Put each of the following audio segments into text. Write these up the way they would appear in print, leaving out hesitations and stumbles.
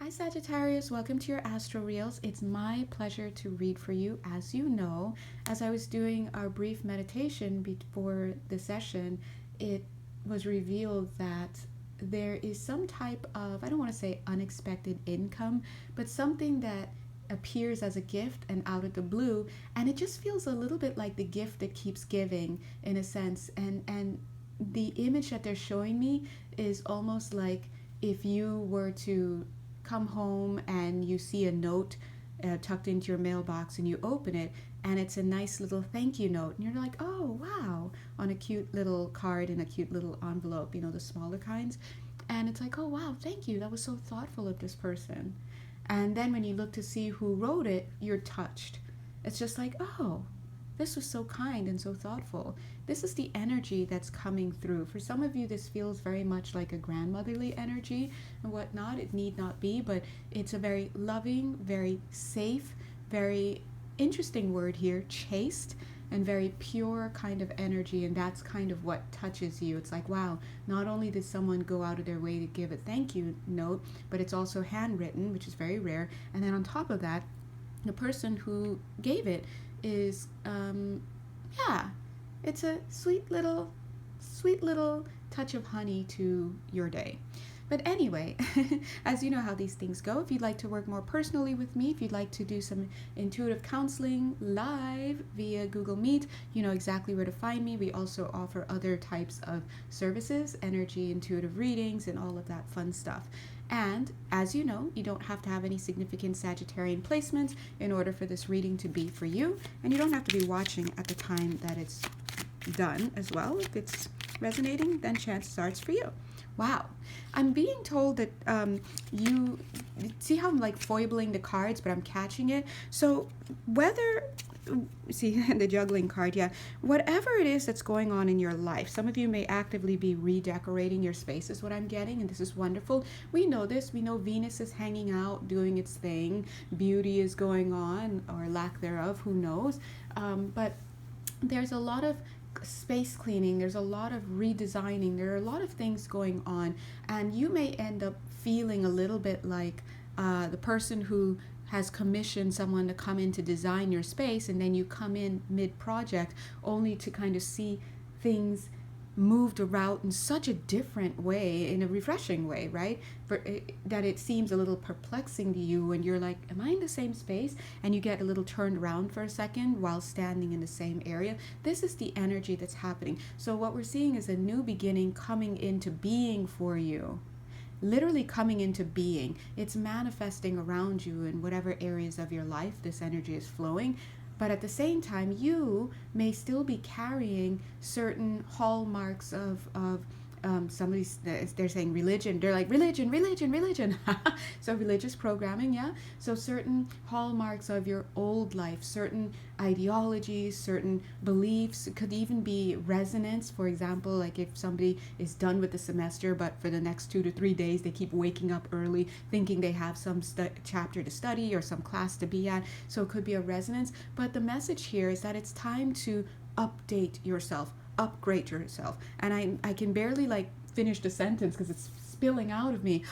Hi Sagittarius, welcome to your Astro Reels. It's my pleasure to read for you. As you know, as I was doing our brief meditation before the session, it was revealed that there is some type of, I don't want to say unexpected income, but something that appears as a gift and out of the blue, and it just feels a little bit like the gift that keeps giving in a sense. And the image that they're showing me is almost like if you were to come home and you see a note tucked into your mailbox and you open it and it's a nice little thank you note and you're like, oh wow, on a cute little card in a cute little envelope, the smaller kinds. And it's like, oh wow, thank you, that was so thoughtful of this person. And then when you look to see who wrote it, you're touched. It's just like, oh, this was so kind and so thoughtful. This is the energy that's coming through. For some of you, this feels very much like a grandmotherly energy and whatnot. It need not be, but it's a very loving, very safe, very interesting word here, chaste, and very pure kind of energy. And that's kind of what touches you. It's like, wow, not only did someone go out of their way to give a thank you note, but it's also handwritten, which is very rare. And then on top of that, the person who gave it is yeah, it's a sweet little touch of honey to your day. But anyway, as you know how these things go, if you'd like to work more personally with me, if you'd like to do some intuitive counseling live via Google Meet, you know exactly where to find me. We also offer other types of services, energy, intuitive readings, and all of that fun stuff. And as you know, you don't have to have any significant Sagittarian placements in order for this reading to be for you. And you don't have to be watching at the time that it's done as well. If it's resonating, then chances are it's for you. Wow. I'm being told that you see how I'm like foibling the cards, but I'm catching it. So whether, see the juggling card, yeah, whatever it is that's going on in your life, some of you may actively be redecorating your space is what I'm getting, and this is wonderful. We know this. We know Venus is hanging out, doing its thing. Beauty is going on, or lack thereof, who knows. But there's a lot of space cleaning, there's a lot of redesigning, there are a lot of things going on, and you may end up feeling a little bit like the person who has commissioned someone to come in to design your space, and then you come in mid-project only to kind of see things moved around in such a different way, in a refreshing way, right? That it seems a little perplexing to you when you're like, am I in the same space? And you get a little turned around for a second while standing in the same area. This is the energy that's happening. So what we're seeing is a new beginning coming into being for you. Literally coming into being. It's manifesting around you in whatever areas of your life this energy is flowing. But at the same time, you may still be carrying certain hallmarks of somebody's, they're saying religion. They're like, religion. So religious programming, yeah? So certain hallmarks of your old life, certain ideologies, certain beliefs. It could even be resonance. For example, like if somebody is done with the semester, but for the next 2 to 3 days, they keep waking up early thinking they have some chapter to study or some class to be at. So it could be a resonance. But the message here is that it's time to update yourself, upgrade yourself. And I can barely like finish the sentence because it's spilling out of me.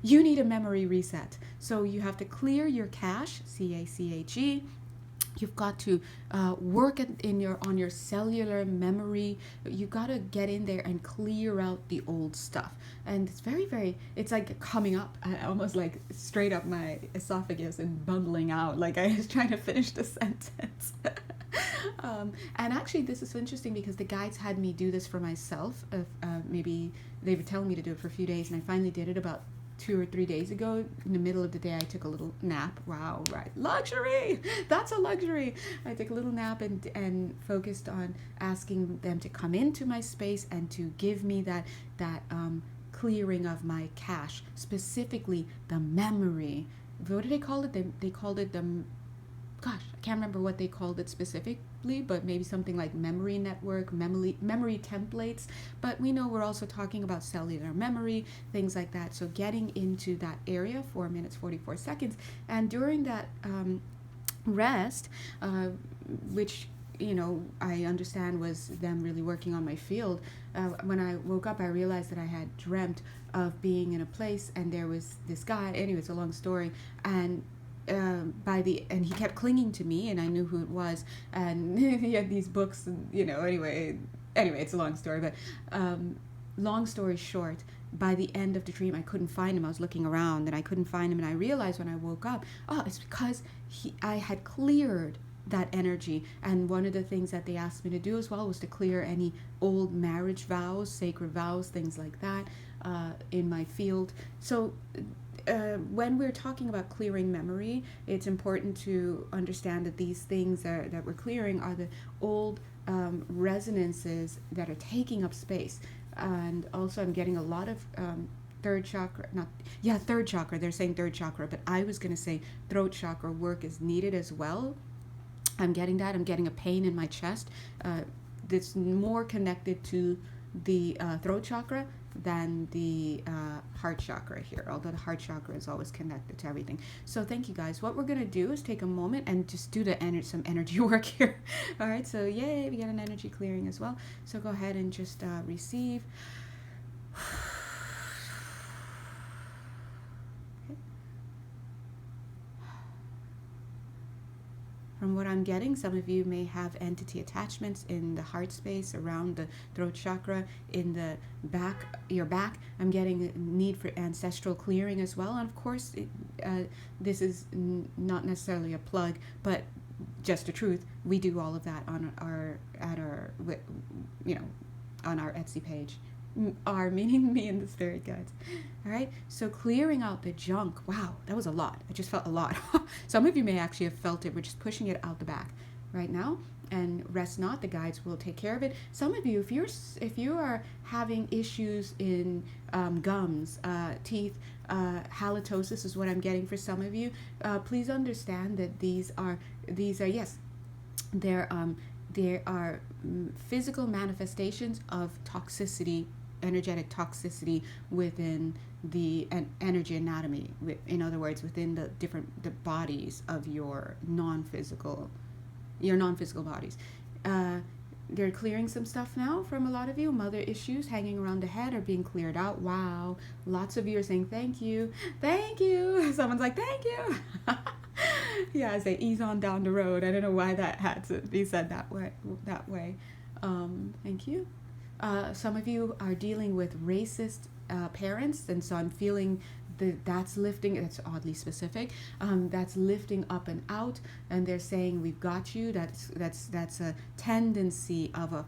You need a memory reset. So you have to clear your cache, C-A-C-H-E. You've got to work on your cellular memory. You got to get in there and clear out the old stuff. And it's it's like coming up, almost like straight up my esophagus and bubbling out. Like I was trying to finish the sentence. And actually, this is so interesting because the guides had me do this for myself. Maybe they were telling me to do it for a few days, and I finally did it about 2 or 3 days ago. In the middle of the day, I took a little nap. Wow, right, luxury. That's a luxury. I took a little nap and focused on asking them to come into my space and to give me that clearing of my cache, specifically the memory. What did they call it? They called it the, gosh, I can't remember what they called it specifically, but maybe something like memory network, memory templates. But we know we're also talking about cellular memory, things like that. So getting into that area, 4 minutes, 44 seconds. And during that rest, which I understand was them really working on my field. When I woke up, I realized that I had dreamt of being in a place, and there was this guy. Anyway, it's a long story, and and he kept clinging to me, and I knew who it was, and he had these books, and anyway, it's a long story, but long story short, by the end of the dream, I couldn't find him. I was looking around and I couldn't find him, and I realized when I woke up, it's because I had cleared that energy. And one of the things that they asked me to do as well was to clear any old marriage vows, sacred vows, things like that, in my field. So when we're talking about clearing memory, it's important to understand that these things that we're clearing are the old resonances that are taking up space. And also I'm getting a lot of third chakra, third chakra, they're saying third chakra, but I was going to say throat chakra work is needed as well. I'm getting that. I'm getting a pain in my chest that's more connected to the throat chakra than the heart chakra here, although the heart chakra is always connected to everything. So thank you guys. What we're going to do is take a moment and just do some energy work here. All right, so yay, we got an energy clearing as well. So go ahead and just receive. From what I'm getting, some of you may have entity attachments in the heart space, around the throat chakra, in the back, your back. I'm getting a need for ancestral clearing as well. And of course, this is not necessarily a plug, but just the truth. We do all of that on our Etsy page. Are meaning me and the spirit guides. All right, so clearing out the junk. Wow, that was a lot. I just felt a lot. Some of you may actually have felt it. We're just pushing it out the back right now, and rest not. The guides will take care of it. Some of you, if you are having issues in gums, teeth, halitosis is what I'm getting for some of you. Please understand that these are yes, there are physical manifestations of toxicity, energetic toxicity within the energy anatomy. In other words, within the bodies of your non-physical bodies. They're clearing some stuff now from a lot of you. Mother issues hanging around the head are being cleared out. Wow. Lots of you are saying thank you. Thank you. Someone's like, thank you. Yeah, as they ease on down the road. I don't know why that had to be said that way. Thank you. Some of you are dealing with racist parents, and so I'm feeling that's lifting. That's oddly specific. That's lifting up and out, and they're saying we've got you. That's a tendency of a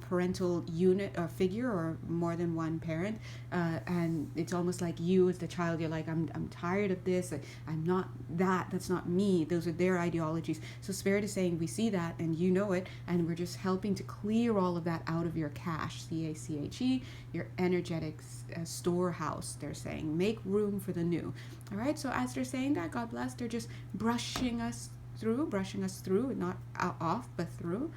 parental unit or figure, or more than one parent, and it's almost like you as the child, you're like, I'm tired of this, I'm not that's not me. Those are their ideologies. So Spirit is saying we see that and you know it, and we're just helping to clear all of that out of your cache, CACHE, your energetic storehouse. They're saying make room for the new. All right, so as they're saying that, God bless, they're just brushing us through, not off but through.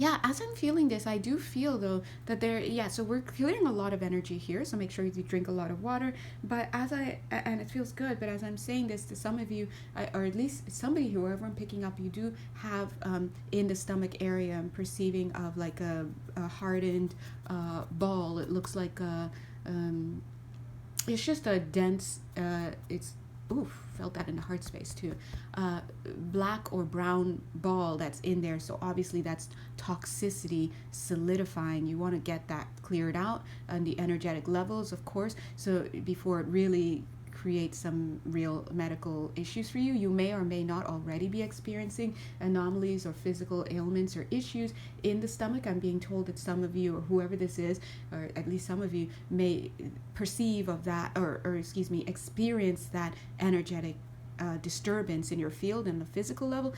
Yeah, as I'm feeling this, I do feel though that so we're clearing a lot of energy here, so make sure you drink a lot of water. But and it feels good, but as I'm saying this to some of you, or at least somebody, whoever I'm picking up, you do have in the stomach area, I'm perceiving of like a hardened ball. It looks like it's just a dense, felt that in the heart space too. Black or brown ball that's in there. So obviously that's toxicity solidifying. You want to get that cleared out on the energetic levels, of course. So before it really creates some real medical issues for you, you may or may not already be experiencing anomalies or physical ailments or issues in the stomach. I'm being told that some of you, or whoever this is, or at least some of you, may perceive of that, or experience that energetic disturbance in your field and the physical level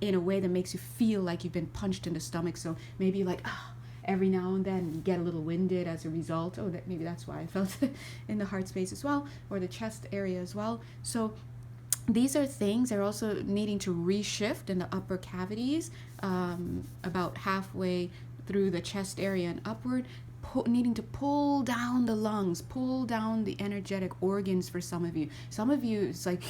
in a way that makes you feel like you've been punched in the stomach. So maybe like, every now and then you get a little winded as a result. Maybe that's why I felt it in the heart space as well, or the chest area as well. So these are things. They're also needing to reshift in the upper cavities, about halfway through the chest area and upward, needing to pull down the lungs, pull down the energetic organs for some of you. Some of you, it's like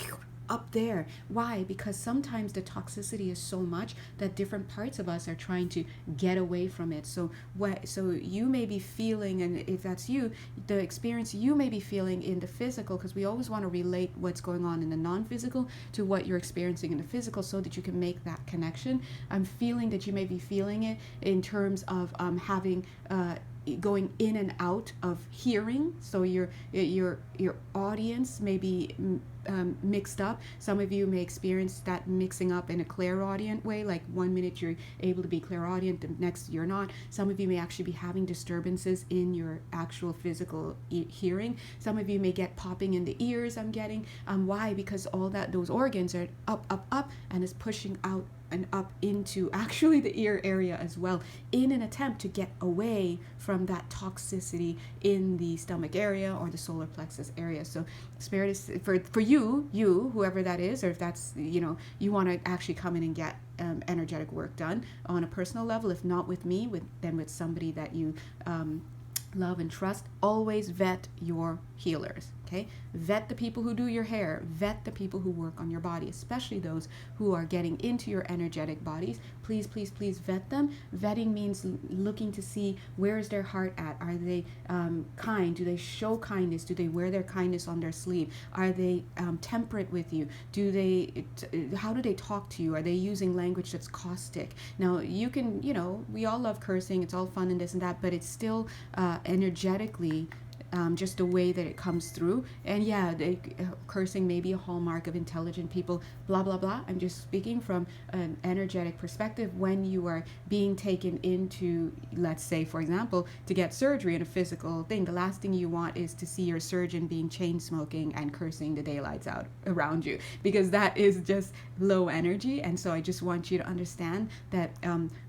up there. Why? Because sometimes the toxicity is so much that different parts of us are trying to get away from it. So you may be feeling, and if that's you, the experience you may be feeling in the physical, because we always want to relate what's going on in the non-physical to what you're experiencing in the physical so that you can make that connection. I'm feeling that you may be feeling it in terms of having going in and out of hearing, so your audience may be mixed up. Some of you may experience that mixing up in a clairaudient way, like 1 minute you're able to be clairaudient, the next you're not. Some of you may actually be having disturbances in your actual physical hearing. Some of you may get popping in the ears. I'm getting why? Because all those organs are up and is pushing out and up into actually the ear area as well, in an attempt to get away from that toxicity in the stomach area or the solar plexus area. So spirit is for you whoever that is, or if that's you want to actually come in and get energetic work done on a personal level, if not with me, then with somebody that you love and trust. Always vet your healers. Okay, vet the people who do your hair, vet the people who work on your body, especially those who are getting into your energetic bodies. Please, please, please vet them. Vetting means looking to see, where is their heart at? Are they kind? Do they show kindness? Do they wear their kindness on their sleeve? Are they temperate with you? How do they talk to you? Are they using language that's caustic? Now, you can, we all love cursing. It's all fun and this and that, but it's still energetically just the way that it comes through. And yeah, cursing may be a hallmark of intelligent people, blah, blah, blah. I'm just speaking from an energetic perspective. When you are being taken into, let's say, for example, to get surgery in a physical thing, the last thing you want is to see your surgeon being chain smoking and cursing the daylights out around you, because that is just low energy. And so I just want you to understand that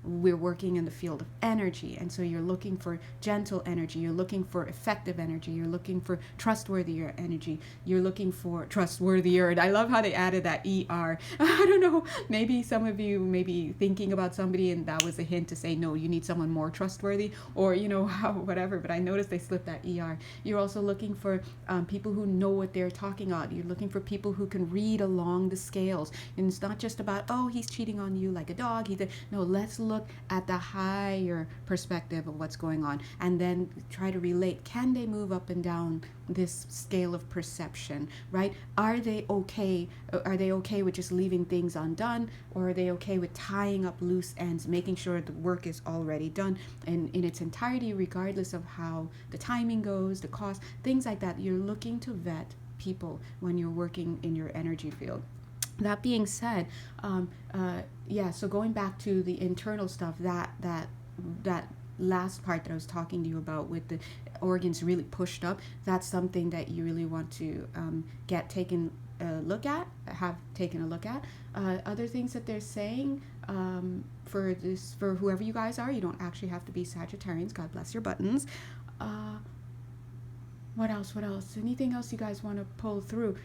we're working in the field of energy. And so you're looking for gentle energy. You're looking for effective energy. You're looking for trustworthier energy. You're looking for trustworthier. And I love how they added that ER. I don't know. Maybe some of you may be thinking about somebody and that was a hint to say, no, you need someone more trustworthy, or, whatever. But I noticed they slipped that ER. You're also looking for people who know what they're talking about. You're looking for people who can read along the scales. And it's not just about, oh, he's cheating on you like a dog. No, let's look at the higher perspective of what's going on and then try to relate. Can they move up and down this scale of perception, right? Are they okay? Are they okay with just leaving things undone, or are they okay with tying up loose ends, making sure the work is already done and in its entirety, regardless of how the timing goes, the cost, things like that? You're looking to vet people when you're working in your energy field. That being said, so going back to the internal stuff, that last part that I was talking to you about with the organs really pushed up, that's something that you really want to have taken a look at. Other things that they're saying for whoever you guys are, you don't actually have to be Sagittarians. God bless your buttons. What else? Anything else you guys want to pull through?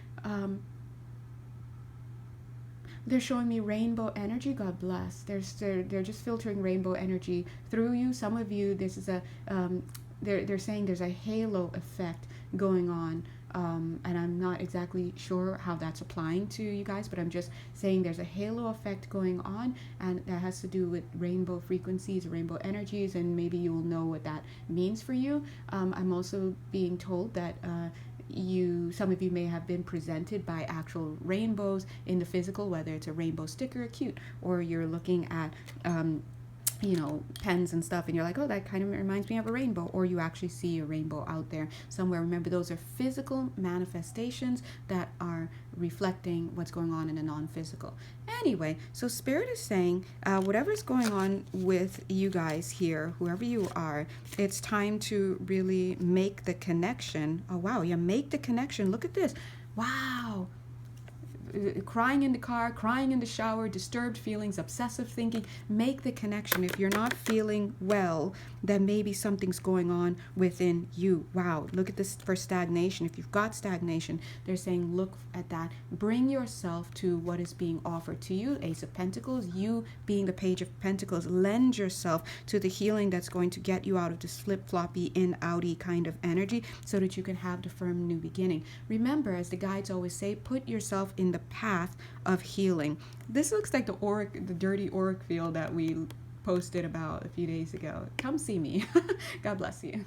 They're showing me rainbow energy. God bless. They're just filtering rainbow energy through you. Some of you, this is they're saying there's a halo effect going on. And I'm not exactly sure how that's applying to you guys, but I'm just saying there's a halo effect going on, and that has to do with rainbow frequencies, rainbow energies, and maybe you'll know what that means for you. I'm also being told that some of you may have been presented by actual rainbows in the physical, whether it's a rainbow sticker, cute, or you're looking at pens and stuff, and you're like, oh, that kind of reminds me of a rainbow, or you actually see a rainbow out there somewhere. Remember, those are physical manifestations that are reflecting what's going on in the non-physical. Anyway, so Spirit is saying, whatever's going on with you guys here, whoever you are, it's time to really make the connection. Oh, wow, yeah, make the connection. Look at this. Wow. Crying in the car, crying in the shower, disturbed feelings, obsessive thinking. Make the connection. If you're not feeling well, then maybe something's going on within you. Wow, look at this for stagnation. If you've got stagnation, they're saying look at that. Bring yourself to what is being offered to you. Ace of Pentacles, you being the Page of Pentacles. Lend yourself to the healing that's going to get you out of this flip-floppy, in-outy kind of energy so that you can have the firm new beginning. Remember, as the guides always say, put yourself in the the path of healing. This looks like the dirty auric field that we posted about a few days ago. Come see me. God bless you.